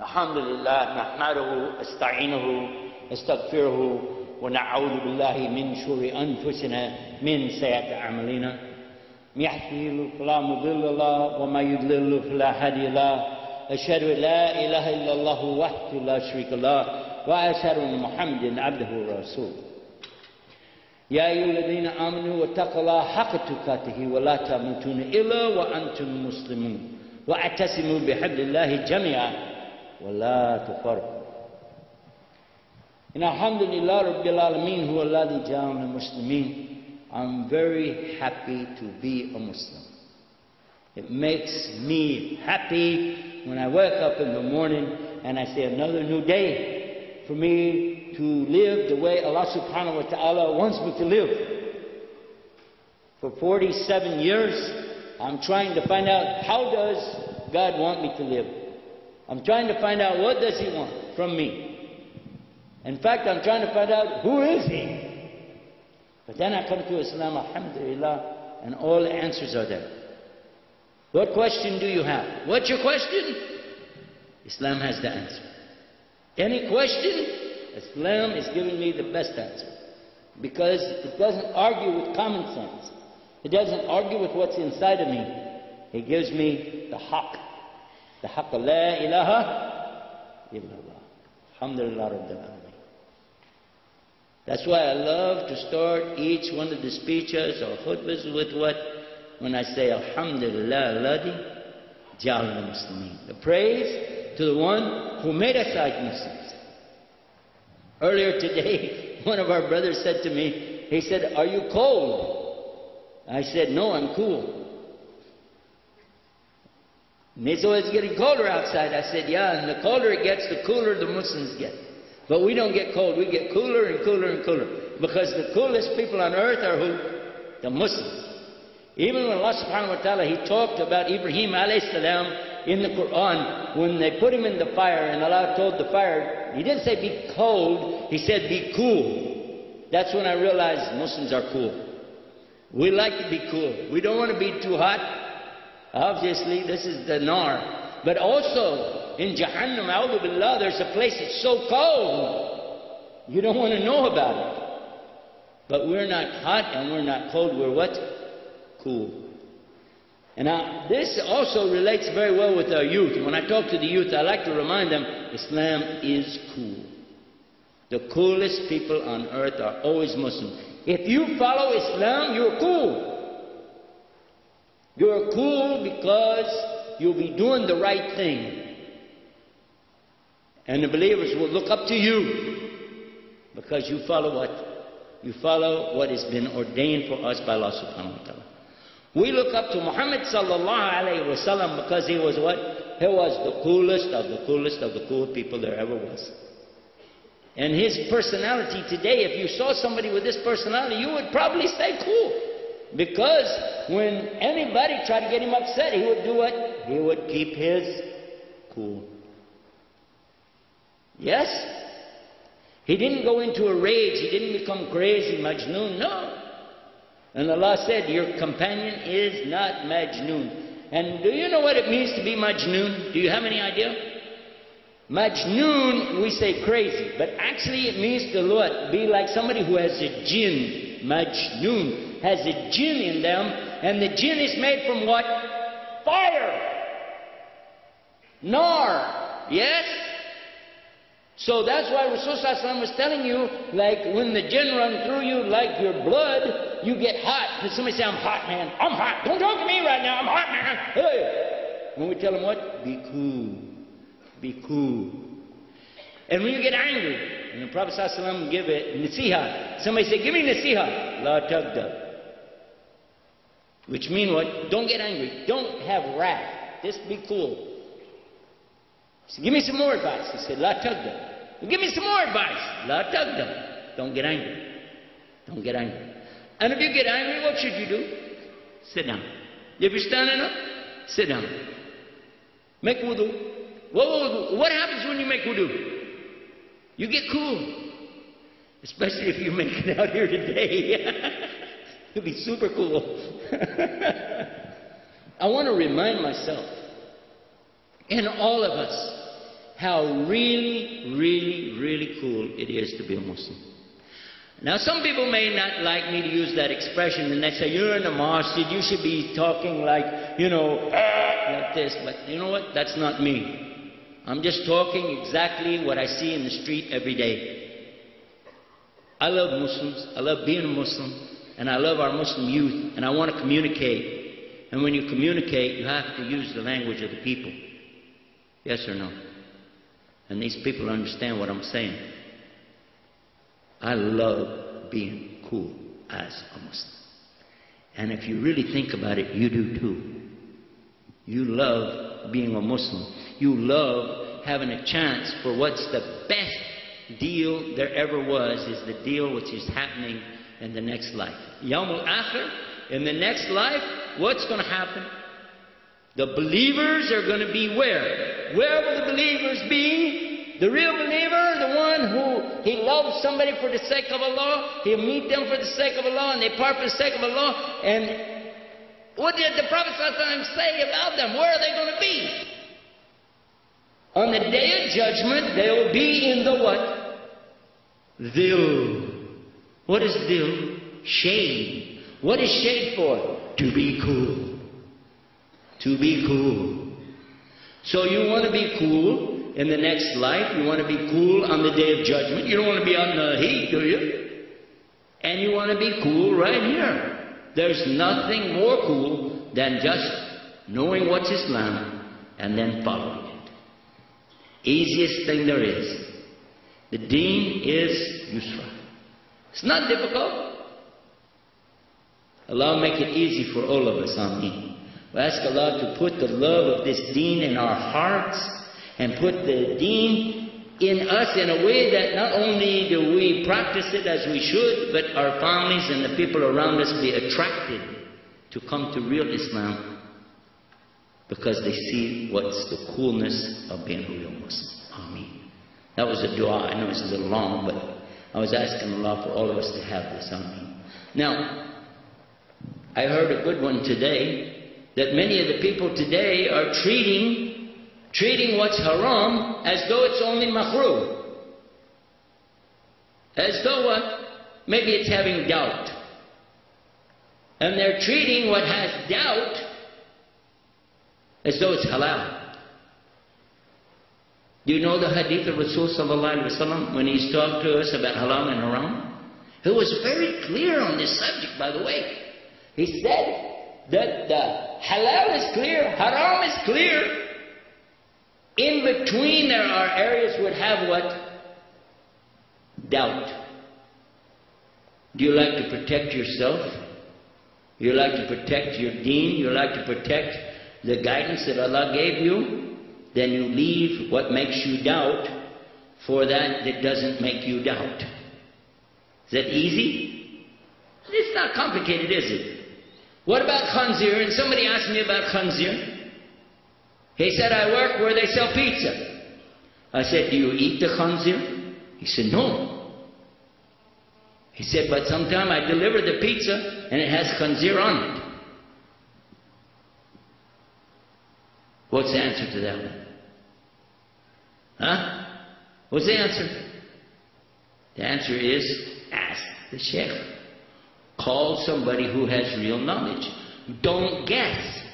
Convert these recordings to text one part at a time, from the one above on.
Alhamdulillah, nahmaduhu, asta'inuhu, astaghfiruhu, wa na'udhu billahi min shuri anfusina, min sayyati a'malina. Yahdihi fala mudilla lahu, wa ma yudlilhu fala hadiya lahu. Ashhadu an la ilaha illallah wahdahu la sharika lahu, wa ashhadu anna Muhammadan abduhu wa rasuluh. Ya ayyuhalladhina amanu wattaqullaha haqqa tuqatih wa la tamutunna illa wa antum muslimun. Wa'tasimu bihablillahi jami'an wa la tafarraqu. And alhamdulillah rabbil alameen huwa alladhi ja'alana muslimin. I'm very happy to be a Muslim. It makes me happy when I wake up in the morning and I say another new day for me to live the way Allah subhanahu wa ta'ala wants me to live. For 47 years, I'm trying to find out, how does God want me to live? I'm trying to find out, what does He want from me? In fact, I'm trying to find out, who is He? But then I come to Islam, alhamdulillah, and all the answers are there. What question do you have? What's your question? Islam has the answer. Any question? Islam is giving me the best answer. Because it doesn't argue with common sense. It doesn't argue with what's inside of me. It gives me the haqq. The haqq of la ilaha illallah. Alhamdulillah rabbil alameen. That's why I love to start each one of the speeches or khutbahs with what? When I say Alhamdulillah alladhi ja'alana muslimin. The praise to the one who made us like Muslims. Earlier today, one of our brothers said to me, he said, "Are you cold?" I said, "No, I'm cool." And he said, "It's getting colder outside." I said, "Yeah, and the colder it gets, the cooler the Muslims get. But we don't get cold, we get cooler and cooler and cooler. Because the coolest people on earth are who? The Muslims. Even when Allah subhanahu wa ta'ala, He talked about Ibrahim alayhi salam in the Quran, when they put him in the fire and Allah told the fire, He didn't say be cold, He said be cool. That's when I realized Muslims are cool. We like to be cool. We don't want to be too hot. Obviously, this is the nar. But also, in Jahannam, a'udhu billah, there's a place that's so cold, you don't want to know about it. But we're not hot and we're not cold. We're what? Cool. And now, this also relates very well with our youth. When I talk to the youth, I like to remind them, Islam is cool. The coolest people on earth are always Muslims. If you follow Islam, you're cool. You're cool because you'll be doing the right thing. And the believers will look up to you because you follow what? You follow what has been ordained for us by Allah subhanahu wa ta'ala. We look up to Muhammad sallallahu alayhi wa sallam because he was what? He was the coolest of the coolest of the cool people there ever was. And his personality today, if you saw somebody with this personality, you would probably say cool. Because when anybody tried to get him upset, he would do what? He would keep his cool. Yes? He didn't go into a rage. He didn't become crazy, Majnoon. No. And Allah said, your companion is not Majnoon. And do you know what it means to be Majnoon? Do you have any idea? Majnoon, we say crazy. But actually it means to what? Be like somebody who has a jinn. Majnoon has a jinn in them. And the jinn is made from what? Fire. Nar. Yes? So that's why Rasulullah was telling you, like when the jinn run through you like your blood, you get hot. Because somebody say, I'm hot, man. I'm hot. Don't talk to me right now. I'm hot, man. Hey. When we tell them what? Be cool. Be cool. And when you get angry, and the Prophet ﷺ give it nasiha. Somebody say, give me nasiha. La tagdab. Which mean what? Don't get angry. Don't have wrath. Just be cool. He said, give me some more advice. He said, La tagdab. Well, give me some more advice. La tagdab. Don't get angry. Don't get angry. And if you get angry, what should you do? Sit down. If you're standing up, sit down. Make wudu. What happens when you make wudu? You get cool. Especially if you make it out here today. You'll be super cool. I want to remind myself in all of us how really, really, really cool it is to be a Muslim. Now, some people may not like me to use that expression, and they say, you're in the mosque, you should be talking like, like this. But you know what? That's not me. I'm just talking exactly what I see in the street every day. I love Muslims. I love being a Muslim. And I love our Muslim youth. And I want to communicate. And when you communicate, you have to use the language of the people. Yes or no? And these people understand what I'm saying. I love being cool as a Muslim. And if you really think about it, you do too. You love being a Muslim. You love having a chance for what's the best deal there ever was, is the deal which is happening in the next life. Yawmul Akhir, in the next life, what's going to happen? The believers are going to be where? Where will the believers be? The real believer, the one who he loves somebody for the sake of Allah, he'll meet them for the sake of Allah, and they part for the sake of Allah. And what did the Prophet ﷺ say about them? Where are they going to be? On the day of judgment, they will be in the what? Dhil. What is dhil? Shade. What is shade for? To be cool. To be cool. So you want to be cool in the next life. You want to be cool on the day of judgment. You don't want to be on the heat, do you? And you want to be cool right here. There's nothing more cool than just knowing what's Islam and then following it. Easiest thing there is. The deen is yusra. It's not difficult. Allah make it easy for all of us. Ameen. We ask Allah to put the love of this deen in our hearts and put the deen in us in a way that not only do we practice it as we should, but our families and the people around us be attracted to come to real Islam because they see what's the coolness of being a real Muslim. Ameen. That was a dua. I know it's a little long, but I was asking Allah for all of us to have this. Ameen. Now, I heard a good one today, that many of the people today are treating what's haram as though it's only makruh. As though what? Maybe it's having doubt. And they're treating what has doubt as though it's halal. Do you know the hadith of Rasul sallallahu alaihi wasallam when he's talked to us about halal and haram? He was very clear on this subject, by the way. He said that the halal is clear, haram is clear. In between there are areas would have what? Doubt. Do you like to protect yourself? You like to protect your deen? You like to protect the guidance that Allah gave you? Then you leave what makes you doubt for that doesn't make you doubt. Is that easy? It's not complicated, is it? What about khanzir? And somebody asked me about khanzir. He said, I work where they sell pizza. I said, do you eat the khanzir? He said, no. He said, but sometime I deliver the pizza and it has khanzir on it. What's the answer to that one? Huh? What's the answer? The answer is, ask the sheikh. Call somebody who has real knowledge. Don't guess.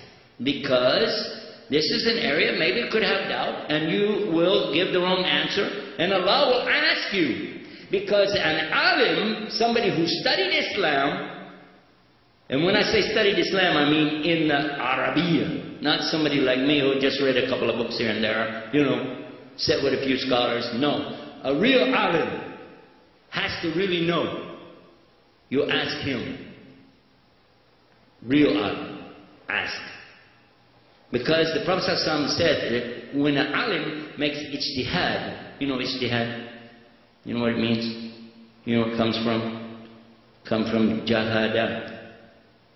Because this is an area, maybe it could have doubt, and you will give the wrong answer, and Allah will ask you. Because an alim, somebody who studied Islam, and when I say studied Islam, I mean in the Arabiya, not somebody like me who just read a couple of books here and there, sat with a few scholars. No, a real alim has to really know. You ask him. Real alim. Ask. Because the Prophet ﷺ said that when an alim makes ijtihad, you know ijtihad? You know what it means? You know where it comes from? Come from jahada.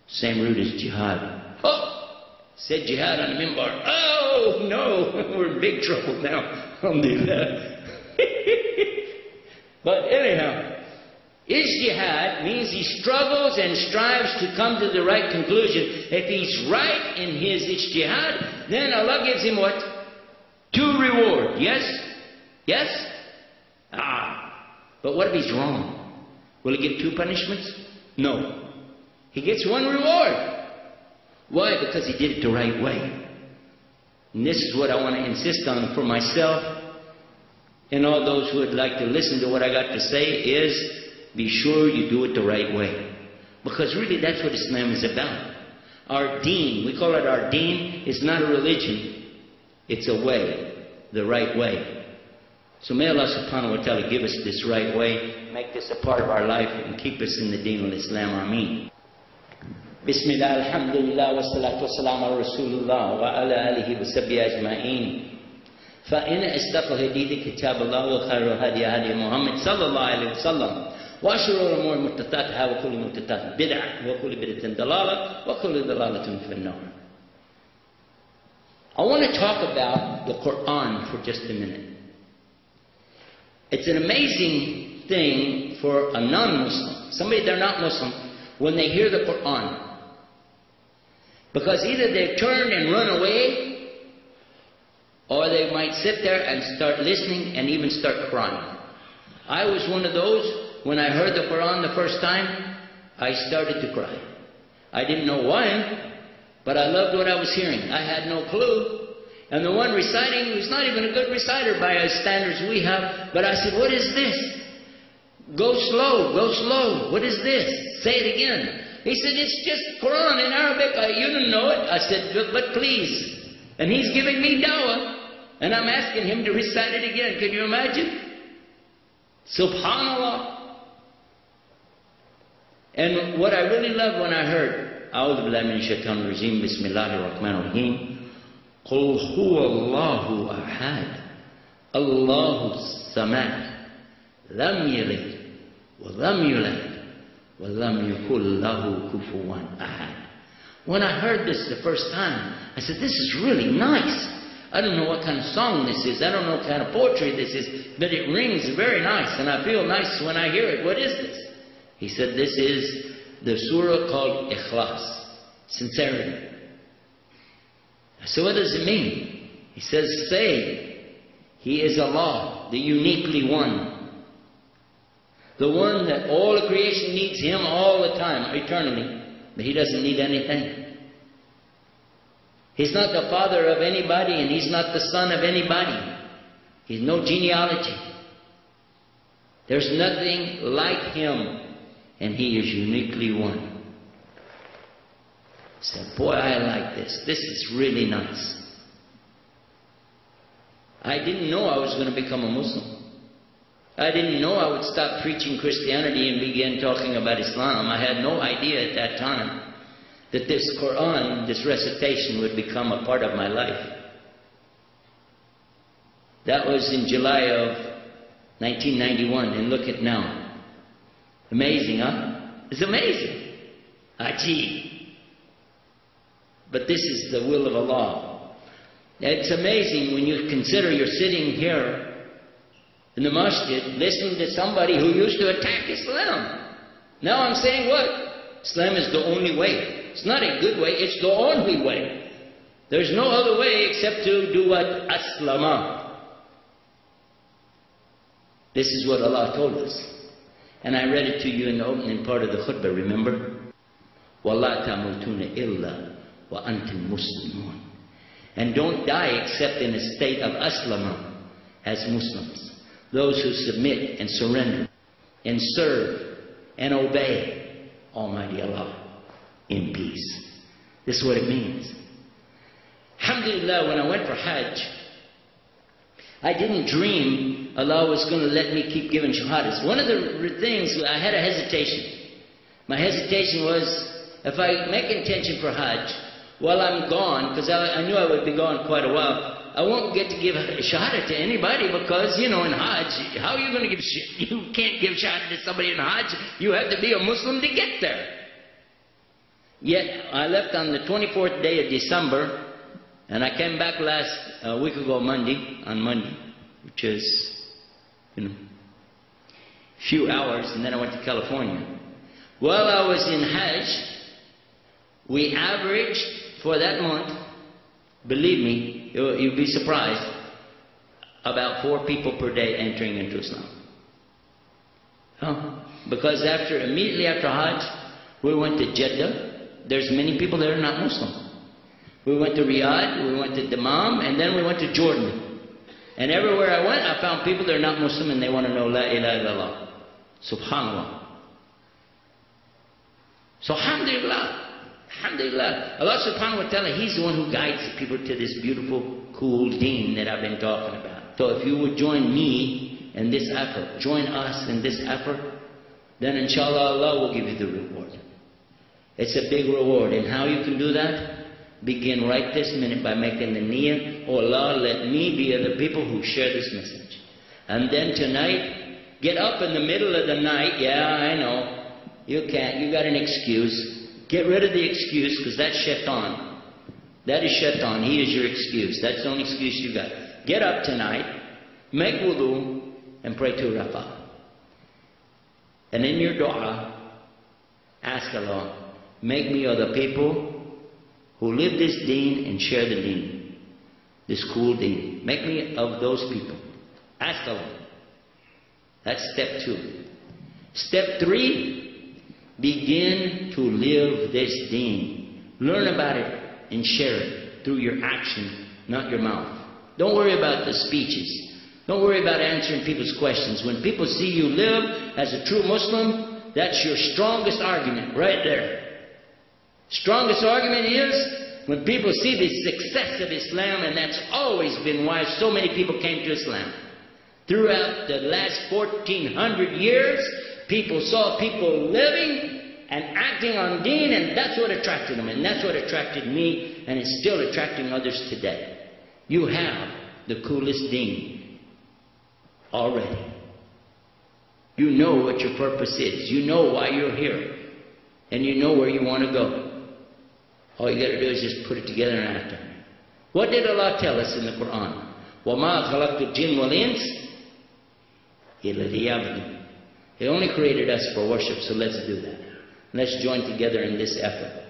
Same root as jihad. Oh! Said jihad on the minbar. Oh no! We're in big trouble now. Alhamdulillah. But anyhow, ijtihad means he struggles and strives to come to the right conclusion. If he's right in his ijtihad, then Allah gives him what? reward. Yes? Yes? But what if he's wrong? Will he get 2 punishments? No. He gets 1 reward. Why? Because he did it the right way. And this is what I want to insist on for myself and all those who would like to listen to what I got to say is be sure you do it the right way. Because really that's what Islam is about. Our deen, we call it our deen, it's not a religion. It's a way, the right way. So may Allah subhanahu wa ta'ala give us this right way, make this a part of our life and keep us in the deen of Islam. Ameen. Bismillah, alhamdulillah, wa salatu wa salam ala rasulullah wa ala alihi wa sahbihi ajma'in. فإن أصدق الحديث كتاب الله وخير الهدي هدي محمد صلى الله عليه وسلم وأشر الأمور محدثاتها وكل محدثات بدعة وكل بدعة ضلالة وكل ضلالة في النار. I want to talk about the Quran for just a minute. It's an amazing thing for a non-Muslim, somebody they're not Muslim, when they hear the Quran. Because either they turn and run away, or they might sit there and start listening and even start crying. I was one of those, when I heard the Quran the first time, I started to cry. I didn't know why, but I loved what I was hearing. I had no clue. And the one reciting was not even a good reciter by our standards we have, but I said, what is this? Go slow, go slow. What is this? Say it again. He said, it's just Quran in Arabic. You didn't know it. I said, but please. And he's giving me dawah. And I'm asking him to recite it again. Can you imagine? Subhanallah. And what I really loved when I heard, A'udhu billahi min shaitan rajim, Bismillahir Rahmanir Rahim, Qul huwa Allahu ahad, Allahu samad, lam yalid, wa lam yulad, wa lam yakul lahu kufuwan ahad. When I heard this the first time, I said, this is really nice. I don't know what kind of song this is. I don't know what kind of poetry this is. But it rings very nice. And I feel nice when I hear it. What is this? He said, this is the surah called Ikhlas. Sincerity. I said, what does it mean? He says, say, He is Allah, the uniquely one. The one that all of creation needs Him all the time, eternally. But He doesn't need anything. He's not the father of anybody and He's not the son of anybody. He's no genealogy. There's nothing like Him and He is uniquely one. I said, boy, I like this. This is really nice. I didn't know I was going to become a Muslim. I didn't know I would stop preaching Christianity and begin talking about Islam. I had no idea at that time that this Quran, this recitation would become a part of my life. That was in July of 1991, and look at now. Amazing, huh? It's amazing. Ajib. But this is the will of Allah. It's amazing when you consider you're sitting here in the masjid listening to somebody who used to attack Islam. Now I'm saying what? Islam is the only way. It's not a good way, it's the only way. There's no other way except to do what? Aslama. This is what Allah told us. And I read it to you in the opening part of the khutbah, remember? وَلَا تَمُوتُونَ إِلَّا وَأَنْتُمْ مُسْلِمُونَ. And don't die except in a state of aslama as Muslims. Those who submit and surrender and serve and obey Almighty Allah in peace. This is what it means. Alhamdulillah, when I went for Hajj, I didn't dream Allah was going to let me keep giving shahadas. One of the things, I had a hesitation. My hesitation was, if I make intention for Hajj, while I'm gone, because I knew I would be gone quite a while, I won't get to give shahada to anybody because, you know, in Hajj, how are you going to give You can't give shahada to somebody in Hajj. You have to be a Muslim to get there. Yet, I left on the 24th day of December, and I came back a week ago on Monday, which is, you know, a few hours, and then I went to California. While I was in Hajj, we averaged for that month, believe me, you'll be surprised, about 4 people per day entering into Islam. Because immediately after Hajj, we went to Jeddah. There's many people that are not Muslim. We went to Riyadh, we went to Dammam, and then we went to Jordan. And everywhere I went, I found people that are not Muslim and they want to know La ilaha illallah. Subhanallah. So alhamdulillah. Alhamdulillah. Allah subhanahu wa ta'ala, He's the one who guides the people to this beautiful, cool deen that I've been talking about. So if you would join me in this effort, join us in this effort, then inshallah Allah will give you the reward. It's a big reward. And how you can do that? Begin right this minute by making the niyyah, oh Allah, let me be of the people who share this message. And then tonight, get up in the middle of the night. Yeah, I know. You can't. You got an excuse. Get rid of the excuse, because that's shaitan. That is shaitan. He is your excuse. That's the only excuse you got. Get up tonight, make wudu, and pray 2 rak'ah. And in your dua, ask Allah, make me of the people who live this deen and share the deen. This cool deen. Make me of those people. Ask Allah. That's step 2. Step 3, begin to live this deen. Learn about it and share it through your action, not your mouth. Don't worry about the speeches. Don't worry about answering people's questions. When people see you live as a true Muslim, that's your strongest argument right there. Strongest argument is when people see the success of Islam, and that's always been why so many people came to Islam. Throughout the last 1400 years, people saw people living and acting on deen, and that's what attracted them. And that's what attracted me, and it's still attracting others today. You have the coolest deen already. You know what your purpose is. You know why you're here. And you know where you want to go. All you got to do is just put it together and act on it. What did Allah tell us in the Quran? وَمَا خَلَقْتُ الْجِنَّ وَالْإِنسَ إِلَّا لِيَعْبُدُونِ. He only created us for worship, so let's do that. Let's join together in this effort.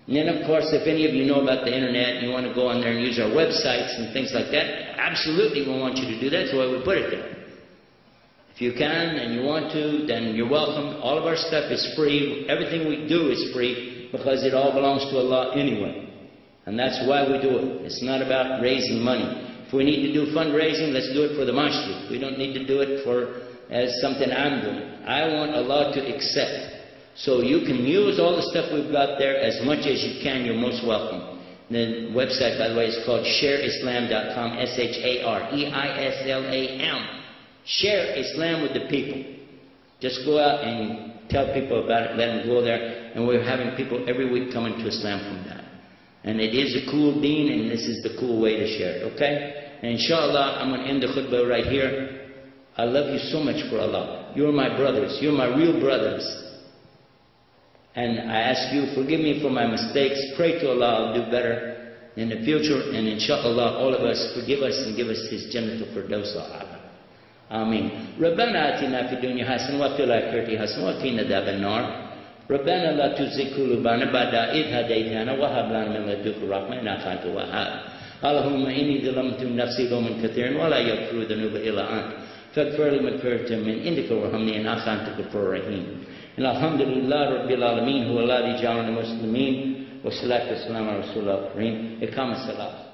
And then, of course, if any of you know about the internet and you want to go on there and use our websites and things like that, absolutely we want you to do that, so I would put it there. If you can and you want to, then you're welcome. All of our stuff is free. Everything we do is free because it all belongs to Allah anyway. And that's why we do it. It's not about raising money. If we need to do fundraising, let's do it for the masjid. We don't need to do it as something I'm doing. I want Allah to accept. So you can use all the stuff we've got there as much as you can. You're most welcome. The website, by the way, is called shareislam.com, ShareIslam. Share Islam with the people. Just go out and tell people about it. Let them go there. And we're having people every week coming to Islam from that. And it is a cool deen, and this is the cool way to share it. Okay? And inshallah, I'm going to end the khutbah right here. I love you so much for Allah. You're my brothers. You're my real brothers. And I ask you, forgive me for my mistakes. Pray to Allah, I'll do better in the future. And inshallah, all of us, forgive us and give us His Jannatul Firdaus al-A'la. Ameen. ربنا آتنا في الدنيا حسنة وفي الآخرة حسنة وقنا عذاب النار. ربنا لا تزغ قلوبنا بعد إذ هديتنا وهب لنا من لدنك رحمة إنك أنت الوهاب. اللهم إني ظلمت نفسي ظلما كثيرا ولا يغفر الذنوب إلا أنت فاغفر لي مغفرة من عندك وارحمني إنك أنت الغفور الرحيم. الحمد لله رب العالمين هو الذي جعلنا مسلمين والصلاة والسلام على رسول الله الكريم. إقام الصلاة.